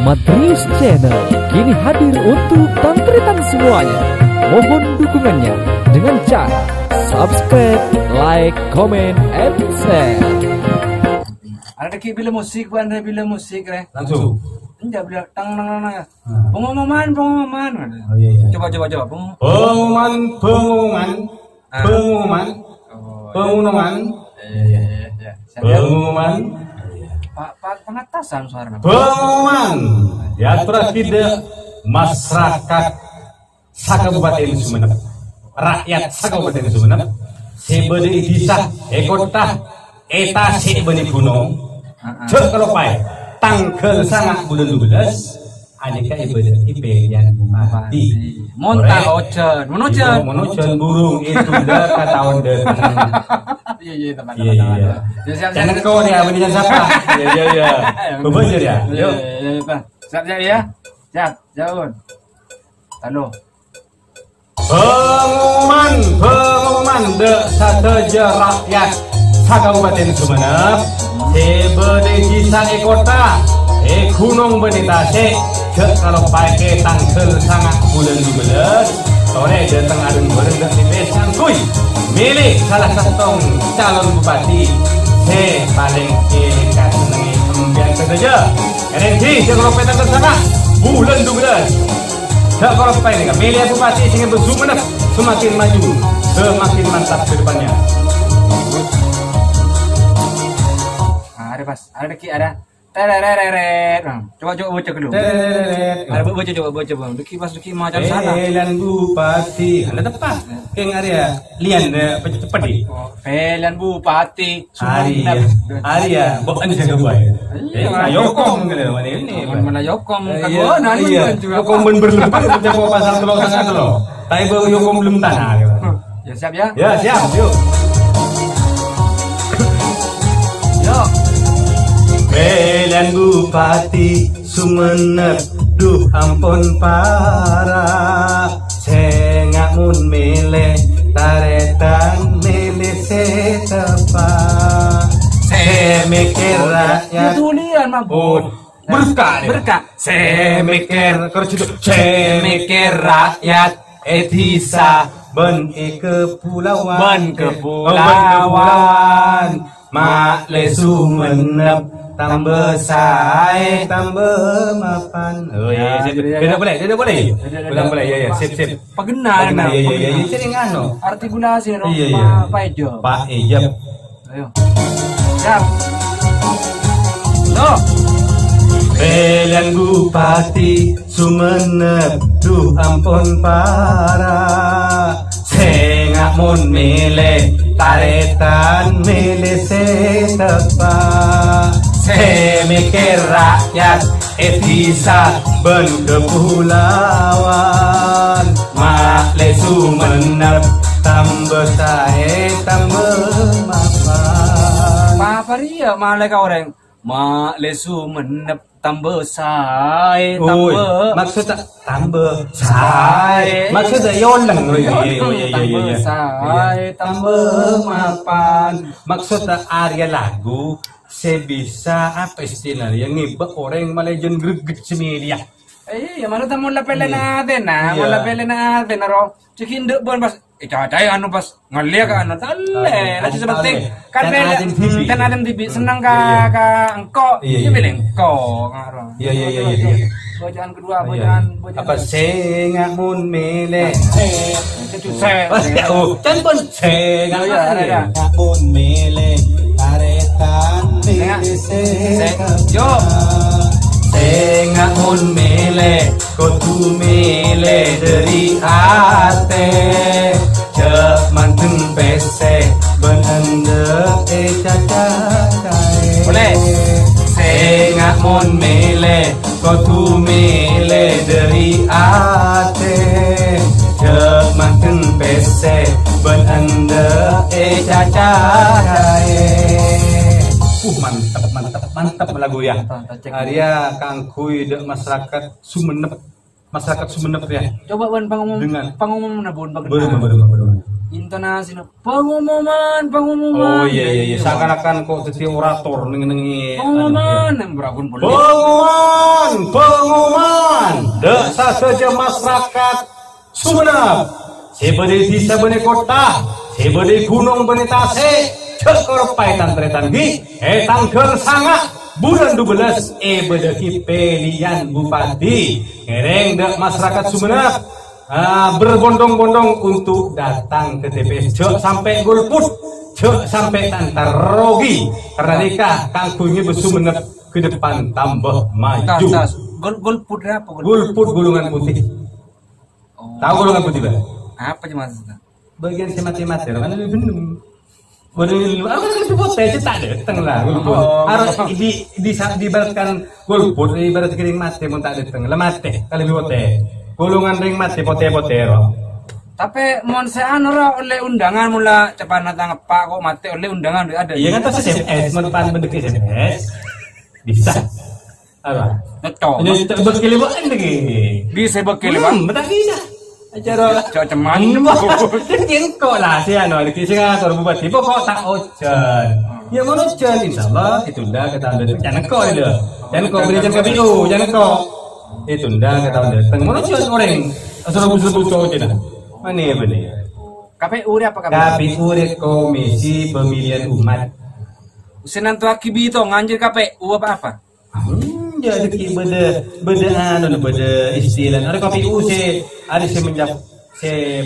Madris Channel kini hadir untuk tantri-tantri semuanya. Mohon dukungannya dengan cara subscribe, like, comment, and share. Ada ki bila musik, ada bila musik langsung. Enggak bila tang nang nang. Pengumuman. Oh iya. Coba. Pengumuman. Iya. Pengumuman. Pak pengatasan suara. Pengumuman. Ya terakhir masyarakat Kabupaten Sumeneb. Rakyat Kabupaten Sumeneb. Sebede disah ekota eta sebede gunung. Cek kalau pai tanggal sangat bulan 12 aneka ibadah yang mati Monta ocen burung itu dah tahun depan. Iya teman. Jangan kau ya mendingan siapa? Iya. Bebanjir ya. Yuk. Siap ya. Siap, jauh. Halo. Pengumuman sateja rakyat Kabupaten Sumeneb. Sebede desa ekota gunung benitase kalau pakai tanggal sangat bulan 12 sore datang adun bareng di besan kuy milih salah satu calon bupati paling kasenengi pembian saja energi kalau pakai tanggal sangat bulan 12 kalau pakai milih bupati sehingga bersumenep semakin maju semakin mantap ke depannya. Ada ki ada tereret. Coba baca dulu. Ada baca bang. Deki pas deki macam sana. Pilihan bupati. Ada tepat. Keng area lian cepat di. Pilihan bupati. Aria. Bukan saya baik. Yokom gitu mana ini. Mana yokom? Yokom berlepas mencapai pasal telur sangat telur. Tapi yokom belum tanah. Ya siap ya. Ya siap. Yuk. Pilihan bupati Sumeneb, duh ampun parah. Sengak mun milih taretan milih setepa. Semikir rakyat. Tulian mabut. Berkah. Semikir semikir rakyat etisa ben kepulauan. Makle Sumeneb tambah sae tambah mapan. Oh iya, tidak boleh. Ulang boleh. Ya, sip. Pagenar. Iya. Sering anu. Artikulasi Pak Ejo. Pak Ejo. Ayo. Siap. No. Pilihan bupati Sumeneb, duh ampun parah. Sengak mun milih taretan milih setepa. Semikir rakyat etisa ben kepulauan. Makle Sumeneb tambah sae tambah mapan. Apa ria malah kau orang. Makle Sumeneb tambah sae tambah. Maksudnya tambah sae. Maksudnya yoleng. Tambah sae tambah mapan. Maksudnya area lagu sebisa apa istilahnya ngibak orang Malaysian greget semedia. Iya, mana tamu lapelen natin wala pelen natin ro. Cikin de bon pas icacay anu pas ngalia ka anu talle. Lagi seperti kan ada TV senang ka engko. Iya bilang engko ngaro. Iya. Bacaan kedua bacaan apa sengak mun milih. Kan pun sengak mun milih taretan milih sengak. Sengak mun milih kudu milih dari hati. Cek manteng pese benendek cacakai. Boleh. Sengak mun milih kudu milih dari hati. Cek manteng pese benendek cacakai. Mantap lagu ya. Arya kangkui dek masyarakat Sumeneb ya. Coba ban pangumum dengan pangumum na bun belum. intonasi pengumuman. Oh iya, seakan-akan kok jadi orator nengi pengumuman yang berapun boleh. Pengumuman. Desa saja masyarakat Sumenep. Sebede desa bene kota, sebede gunung bene tasik, cekor paitan tretan gi, tanggal sanga bulan 12 bedeki pilihan bupati. Ngereng dek masyarakat Sumenep berbondong-bondong untuk datang ke TPS. Cek sampai golput, cek sampai tantar rogi. Karena nikah kangkunya Sumenep ke depan tambah maju. Golput apa? Golput gulungan putih. Tahu gulungan putih Bang? Apa cuma maksudnya? Bagian si mati-mati, kan lebih benar. Aku kan lebih bote, tak datang lah golput. Harus dibaratkan golput, ibarat kering mati pun tak datang. Lemate, kalau lebih bote. Gulungan ring mati pote-pote roh. Tapi mon sean ora oleh undangan mula cepat datang Pak kok mati oleh undangan ada. Iya kan tas SMS, menupan bentuk SMS. Bisa. Apa? Betul. Ini bekili bukan lagi. Bisa bekili Bang. Betul bisa. Acara ceman kok lah si anu ada kisi ngatur bupati pokok tak ojan ya mau ojan insyaallah itu dah kata anda jangan kok itu jangan kok beri jangan KPU jangan kok itu dah kata anda teng mau ojan orang asal busuk ojan mana ya benar KPU apa KPU Komisi Pemilihan Umat Senan tu akibi itu nganjir KPU apa jadi beda istilah ada KPU ada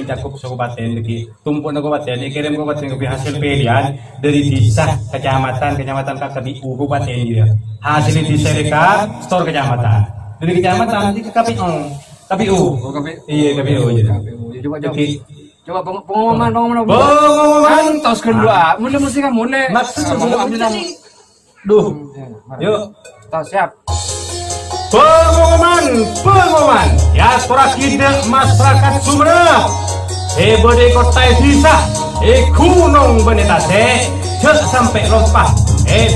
mencakup kabupaten lagi tumpuk kabupaten kirim kabupaten ke hasil pilihan dari desa kecamatan KPU kabupaten dia hasil diserahkan store kecamatan dari kecamatan ke KPU iya KPU coba pengumuman tos kedua mulai kan mulai maksudnya duh yuk siap pengumuman diaspora kidek masyarakat Sumenep sebede kota desa gunung benetase cek sampai lompah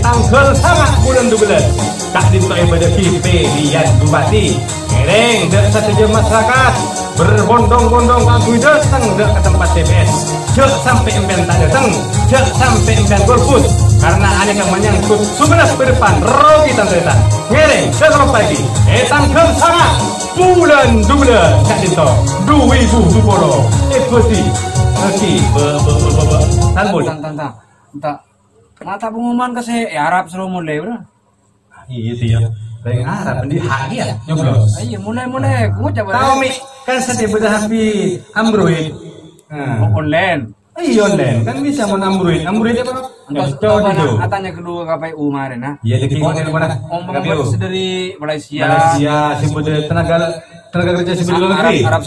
tanggal sangat bulan 12 kak dinto bedeki pilihan bupati ngereng dek satu masyarakat berbondong-bondong kanggo datang dek ke tempat TPS cek sampai emben tak datang cek sampai emben golput karena ada yang menyangkut Sumenep ke depan rogi tantretan ngereng setelah pagi tanggal sangat bulan 12 kak dinto 2020 ikuti oke talbul entah mata pengumuman ke saya Arab suruh mulai bro iya itu ya dari Arab di hak ya nyoblos iya mulai gua coba tahu mi kan setiap beda HP Android online iya online kan bisa mau Android apa coba katanya kedua KPU kemarin nah iya di mana KPU dari Malaysia sebut tenaga kerja sipil luar negeri Arab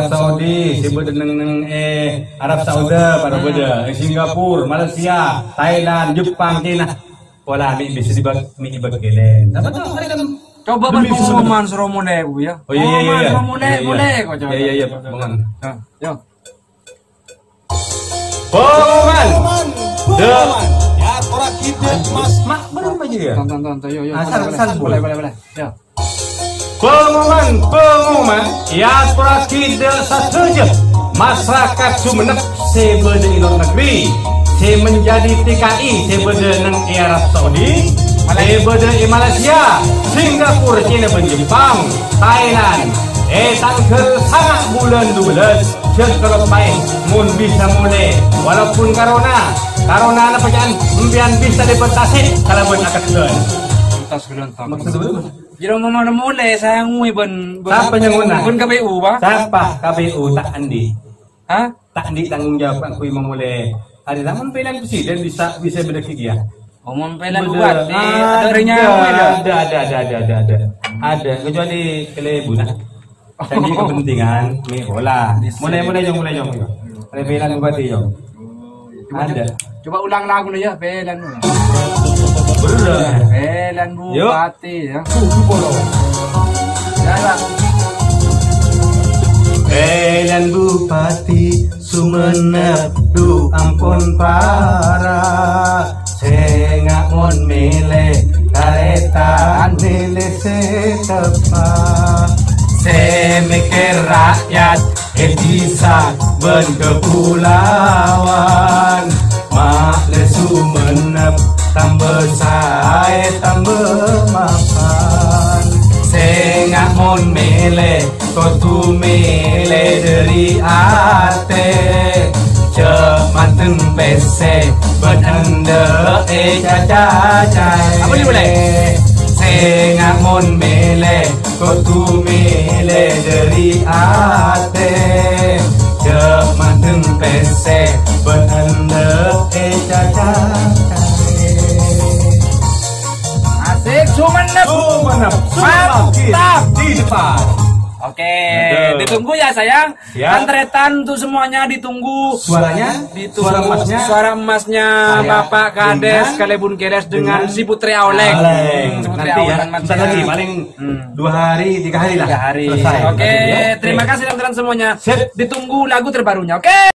Saudi sebut neng Arab Saudi pada beda Singapura Malaysia Thailand Jepang China pola mi bisa dibagi-bagi apa tuh mereka coba pengumuman suruh mulai bu ya oh iya mulai kok coba iya bangun yuk pengumuman diaspora kidek mak belum aja ya tonton yuk asal boleh ya pengumuman diaspora kidek saja masyarakat Sumenep sebede luar negeri menjadi TKI sebede nang Arab Saudi sebede Malaysia Singapura China Jepang Thailand tanggal sangat bulan 12 kalau baik mun bisa mulai walaupun corona apa jangan mbian bisa dibatasi kalau buat akad bulan tas bulan maksudnya jadi mau mulai saya ngui siapa yang nguna KPU Pak siapa KPU tak andi tak andi tanggung jawab aku mau mulai ada namun pilihan presiden bisa bedeki dia ngomong pilihan buat ada rinya ada kecuali kelebu nah jadi kepentingan nih bola mulai jong pilihan bupati jong ada coba ulang lagu nih ya pilihan bupati ya pilihan bupati Sumenep du ampun para sengak mon milih karetan milih setepa semikir rakyat bisa ben kepulauan mak lesu menep tambah sae tambah makan sengak mon mele kotu mele dari ate cemanten pese benende caca-cacai Apa ni boleh? sengak mon mele kotu mele dari ate cemanten pese benende caca-cacai Asik, sumenep. Mantap di depan. Oke, ditunggu ya sayang. Ya. Antretan untuk semuanya ditunggu. Suaranya, Ditunggu suara emasnya, suara emasnya Bapak Kades, Kalebun Kedes dengan si Putri Auleng. Nanti ya, bentar lagi paling 2 hari, 3 hari lah. 3 hari. Selesai. Oke, Ya. terima kasih teman-teman semuanya. Sip. Ditunggu lagu terbarunya. Oke.